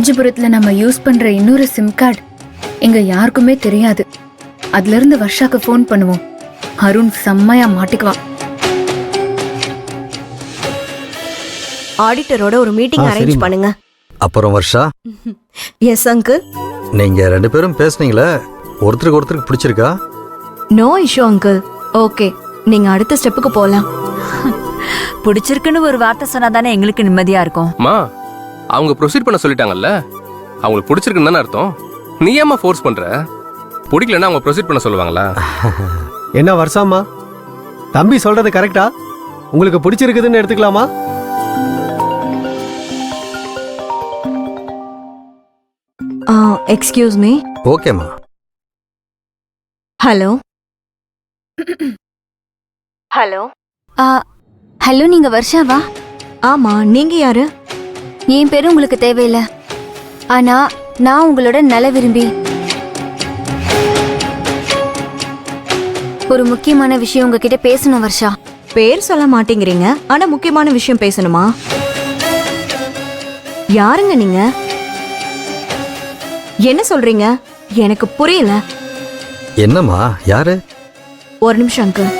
காஞ்சிபுரத்துல நம்ம யூஸ் பண்ற இன்னொரு சிம் கார்டு எங்க யாருக்குமே தெரியாது. அதுல இருந்து வர்ஷாக்கு ஃபோன் பண்ணுவோம். அருண் செம்மையா மாட்டிக்குவான். ஆடிட்டரோட ஒரு மீட்டிங் அரேஞ்ச் பண்ணுங்க. அப்புறம் வர்ஷா, எஸ் அங்கிள். நீங்க 2 பேரும் பேசுனீங்களே, ஒருத்தருக்கு ஒருத்தருக்கு பிடிச்சிருக்கா? No issue uncle. ஓகே, நீங்க அடுத்த ஸ்டெப்புக்கு போலாம். பிடிச்சிருக்குன்னு ஒரு வார்த்தை சொன்னாதானே எங்களுக்கு நிம்மதியா இருக்கும். மா, அவங்க ப்ரொசீட் பண்ண சொல்லிட்டாங்கல்ல, அவங்களுக்கு பிடிச்சிருக்குன்னு தானே அர்த்தம். நீ ஏமா ஃபோர்ஸ் பண்ற? பிடிக்கலன்னா அவங்க ப்ரொசீட் பண்ண சொல்லுவாங்களா? என்ன வர்ஷாமா, தம்பி சொல்றது கரெக்டா? உங்களுக்கு பிடிச்சிருக்குதுன்னு எடுத்துக்கலாமா? Excuse me. ஓகேம்மா. Hello hello. ஹலோ, நீங்க வர்ஷாவா? ஆமா, நீங்க யாரு? என் பேரு உங்களுக்கு தேவையில்லை. ஆனா நான் உங்களோட நல விரும்பி ஒரு முக்கியமான விஷயம் உங்ககிட்ட பேசணும் வர்ஷா. பேர் சொல்ல மாட்டேங்கிறீங்க, ஆனா முக்கியமான விஷயம் பேசணுமா? யாருங்க நீங்க? என்ன சொல்றீங்க? எனக்கு புரியல. என்னம்மா, யாரு? ஒரு நிமிஷம் அங்கிள்.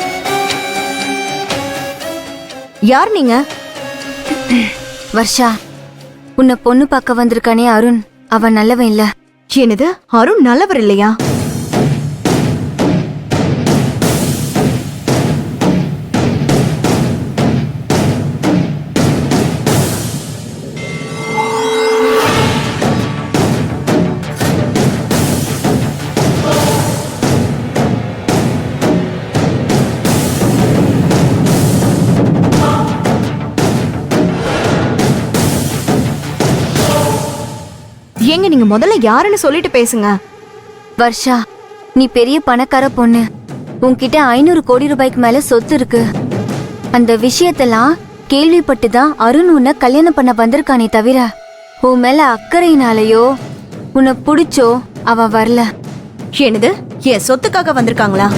யார் நீங்க? வர்ஷா, உன்னை பொண்ணு பார்க்க வந்திருக்கானே அருண், அவன் நல்லவன் இல்ல. என்னது, அருண் நல்லவர் இல்லையா? ஏங்க, நீங்க முதல்ல யாருன்னு சொல்லிட்டு பேசுங்க. வர்ஷா, நீ பெரிய பணக்கார பொண்ணு. உன்கிட்ட 500 கோடி ரூபாய்க்கு மேல சொத்து இருக்கு. அந்த விஷயத்தெல்லாம் கேள்விப்பட்டு தான் அருண் உன்னை கல்யாணம் பண்ண வந்திருக்கானே தவிர உன் மேல அக்கறையினாலேயோ உன்னை பிடிச்சோ அவன் வரல. என்னது, என் சொத்துக்காக வந்திருக்காங்களா?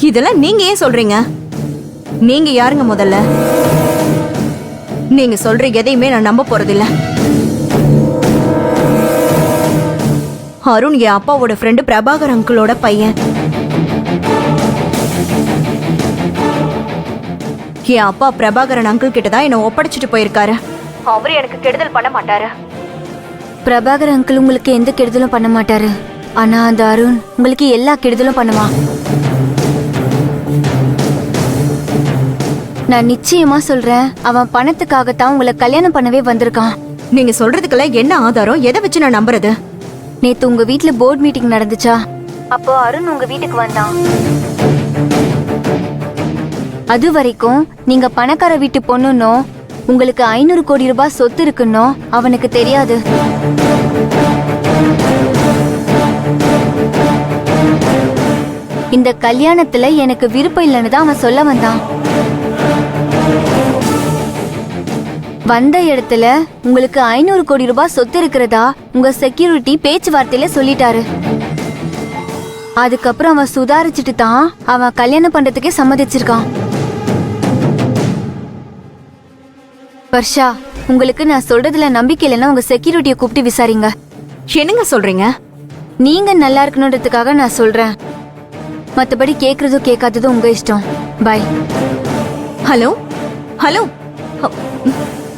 இதெல்லாம் நீங்க ஏன் சொல்றீங்க? நீங்க யாருங்க முதல்ல? நீங்க சொல்ற எதையுமே நான் நம்ப போறதில்ல. அருண் என் அப்பாவோட ஃப்ரெண்டு பிரபாகர் அங்கிளோட பையன். என் அப்பா பிரபாகரன் அங்கிள் கிட்ட தான் என்ன ஒப்படைச்சிட்டு போயிருக்காரு. அவரு எனக்கு கெடுதல் பண்ண மாட்டாரு. பிரபாகர் அங்கிள் உங்களுக்கு எந்த கெடுதலும் பண்ண மாட்டாரு. ஆனா அந்த அருண் உங்களுக்கு எல்லா கெடுதலும் பண்ணுவான். நான் நிச்சயமா சொல்றேன், அவன் பணத்துக்காகத்தான் உங்களை கல்யாணம் பண்ணவே வந்திருக்கான். நீங்க சொல்றதுக்கெல்லாம் என்ன ஆதாரம்? எதை வச்சு நான் நம்புறது? நேத்து உங்க வீட்ல போர்ட் மீட்டிங் நடந்துச்சா? அப்போ அருண் உங்க வீட்டுக்கு வந்தான். அது வரைக்கும் நீங்க பணக்கார வீட்டு பொண்ணுன்னோ உங்களுக்கு 500 கோடி ரூபாய் சொத்து இருக்குன்னோ அவனுக்கு தெரியாது. இந்த கல்யாணத்துல எனக்கு விருப்பம் இல்லைன்னு தான் அவன் சொல்ல வந்தான். வந்த இடத்துல உங்களுக்கு 500 கோடி ரூபாய் சொத்து இருக்கிறதா உங்க செக்யூரிட்டி பேச்சுவார்த்தையில சொல்லிட்டாரு. அதுக்கப்புறம் அவன் சுதாரிச்சுட்டு தான் அவன் கல்யாணம் பண்றதுக்கே சம்மதிச்சிருக்கான். வர்ஷா, உங்களுக்கு நான் சொல்றதுல நம்பிக்கை இல்லைன்னா உங்க செக்யூரிட்டியை கூப்பிட்டு விசாரிங்க. என்னங்க சொல்றீங்க? நீங்க நல்லா இருக்கணுன்றதுக்காக நான் சொல்றேன். மத்தபடி கேக்குறதோ கேட்காததோ உங்க இஷ்டம். பை. Hello hello.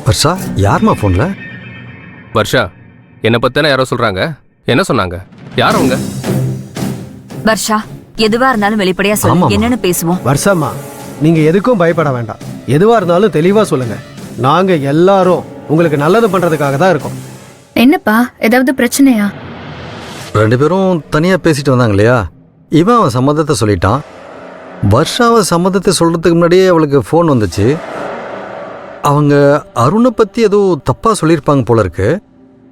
வர்ஷா, யாரும்மா போன்ல? வர்ஷா, என்னை பத்தின யாரோ சொல்றாங்க. என்ன சொன்னாங்க? யார் அவங்க? வர்ஷா, எதுவா இருந்தாலும் வெளிப்படையா சொல்லு. ஆமாம்மா. என்னன்னு பேசுவோம். வர்ஷாமா, நீங்க எதுக்கும் பயப்பட வேண்டாம். எதுவா இருந்தாலும் தெளிவா சொல்லுங்க. நாங்க எல்லாரும் உங்களுக்கு நல்லது பண்றதுக்காக தான் இருக்கோம். என்னப்பா, ஏதாவது பிரச்சனையா? 2 பேரும் தனியா பேசிட்டு வந்தாங்க இல்லையா, இவன் அவன் சம்மதத்தை சொல்லிட்டான். வர்ஷாவை சம்மதத்தை சொல்றதுக்கு முன்னாடியே அவளுக்கு ஃபோன் வந்துச்சு. அவங்க அருணை பத்தி ஏதோ தப்பா சொல்லியிருப்பாங்க போல இருக்கு.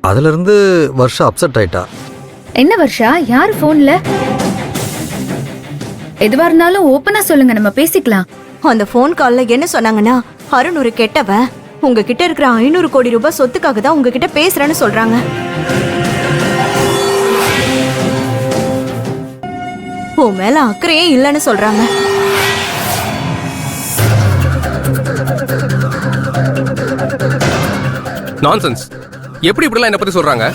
அதுல இருந்து வர்ஷா அப்செட் ஆயிட்டா. என்ன வர்ஷா, யாரு போன்ல? எதுவா இருந்தாலும் ஓப்பனா சொல்லுங்க, நம்ம பேசிக்கலாம். அந்த போன் கால்ல என்ன சொன்னாங்கன்னா, அருண் ஒரு கெட்டவன், உங்ககிட்ட இருக்கிற 500 கோடி ரூபாய் சொத்துக்காக தான் உங்ககிட்ட பேசுறேன்னு சொல்றாங்க. உன் மேல அக்கறையே இல்லைன்னு சொல்றாங்க. நான்சென்ஸ். எப்படி இப்படிலாம் என்ன பத்தி சொல்றாங்க?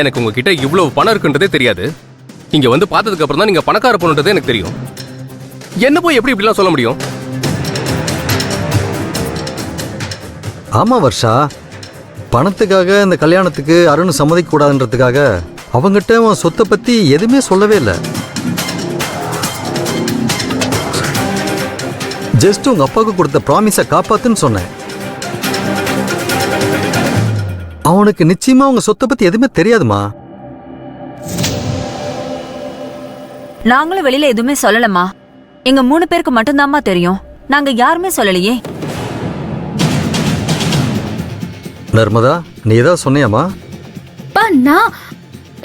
எனக்கு உங்ககிட்ட இவ்வளவு பணம் இருக்குன்றதே தெரியாது. இங்க வந்து பார்த்ததுக்கு அப்புறம் தான் நீங்க பணக்கார பொண்ணுன்றதே எனக்கு தெரியும். என்ன போய் எப்படி இப்படிலாம் சொல்ல முடியும்? ஆமா வர்ஷா, பணத்துக்காக இந்த கல்யாணத்துக்கு அருண் சம்மதிக்க கூடாதுன்றதுக்காக அவங்ககிட்ட அவன் சொத்தை பத்தி எதுவுமே சொல்லவே இல்லை. ஜஸ்ட் உங்க அப்பாவுக்கு கொடுத்த ப்ராமிஸை காப்பாத்துன்னு சொன்னேன். அவனுக்கு நிச்சயமா உங்க சொத்தை பத்தி எதுவுமே தெரியாதுமா. நாங்களும் வெளியில எதுவுமே சொல்லலமா. எங்க 3 பேருக்கு மட்டும்தாம்மா தெரியும். நாங்க யாருமே சொல்லலையே. நர்மதா, நீ ஏதாவது சொன்னியாமா? பா நான்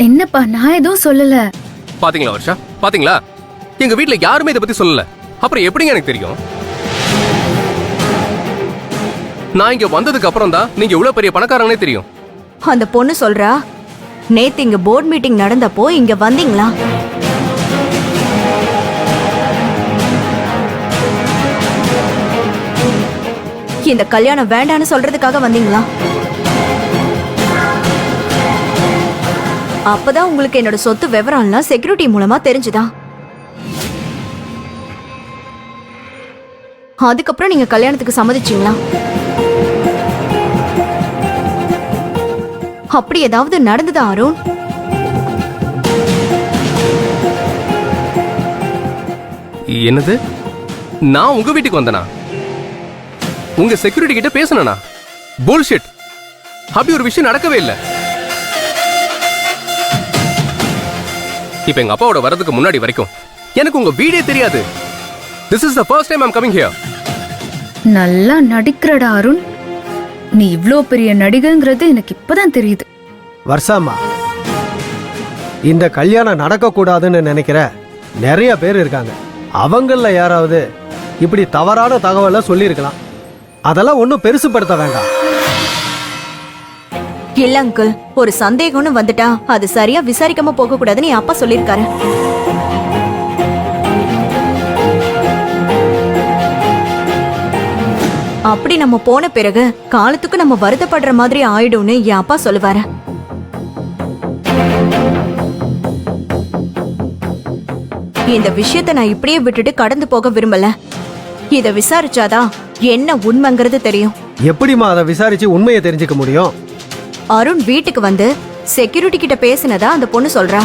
என்னப்பா, நான் எதுவும் சொல்லல. பாத்தீங்களா வர்ஷா, பாத்தீங்களா? எங்க வீட்ல யாருமே இதை பத்தி சொல்லல. அப்புறம் எப்படிங்க எனக்கு தெரியும்? நான் இங்க வந்ததுக்கு அப்புறம் தான் நீங்க இவ்வளவு பெரிய பணக்காரங்களே தெரியும். அந்த பொண்ணு சொல்றா, நேத்து இங்க போர்ட் மீட்டிங் நடந்தப்போ இங்க வந்தீங்களா? இந்த கல்யாணம் வேண்டான்னு சொல்றதுக்காக வந்தீங்களா? அப்பதான் உங்களுக்கு என்னோட சொத்து விவரம்லாம் செக்யூரிட்டி மூலமா தெரிஞ்சுதா? அதுக்கப்புறம் நீங்க கல்யாணத்துக்கு சம்மதிச்சீங்களா? அப்படி ஏதாவது நடந்ததா அருண்? என்னது? நான் உங்க வீட்டுக்கு வந்தனா? உங்க செக்யூரிட்டி கிட்ட பேசணும்னா? புல்ஷிட். அப்படி ஒரு விஷயம் நடக்கவே இல்லை. இப்ப எங்க அப்பாவோட வரதுக்கு முன்னாடி வரைக்கும் எனக்கு உங்க வீடே தெரியாது. This is the first time I'm coming here. நல்லா நடிக்கிறடா அருண். நீ இவ்ளோ பெரிய நடிகைங்கிறது எனக்கு இப்பதான் தெரியுது. வர்ஷாம்மா, இந்த கல்யாணம் நடக்கக்கூடாதுன்னு நினைக்கிற நிறைய பேர் இருக்காங்க. அவங்கள யாராவது இப்படி தவறான தகவலை சொல்லியிருக்கலாம். அதெல்லாம் ஒன்றும் பெருசுப்படுத்த வேண்டாம். இல்ல அங்கிள், ஒரு சந்தேகம்னு வந்துட்டா அது சரியா விசாரிக்காம போக கூடாதுன்னு என் அப்பா சொல்லியிருக்காரு. அப்படி நம்ம போன பிறகு காலத்துக்கு நம்ம வருத்தப்படுற மாதிரி ஆயிடும்னு என் அப்பா சொல்லுவாரு. இந்த விஷயத்தை நான் இப்படியே விட்டுட்டு கடந்து போக விரும்பல. இத விசாரிச்சாதான் என்ன உண்மைங்கிறது தெரியும். எப்படிம்மா அதை விசாரிச்சு உண்மையை தெரிஞ்சுக்க முடியும்? அருண் வீட்டுக்கு வந்து செக்யூரிட்டி கிட்ட பேசினதா அந்த பொண்ணு சொல்றா.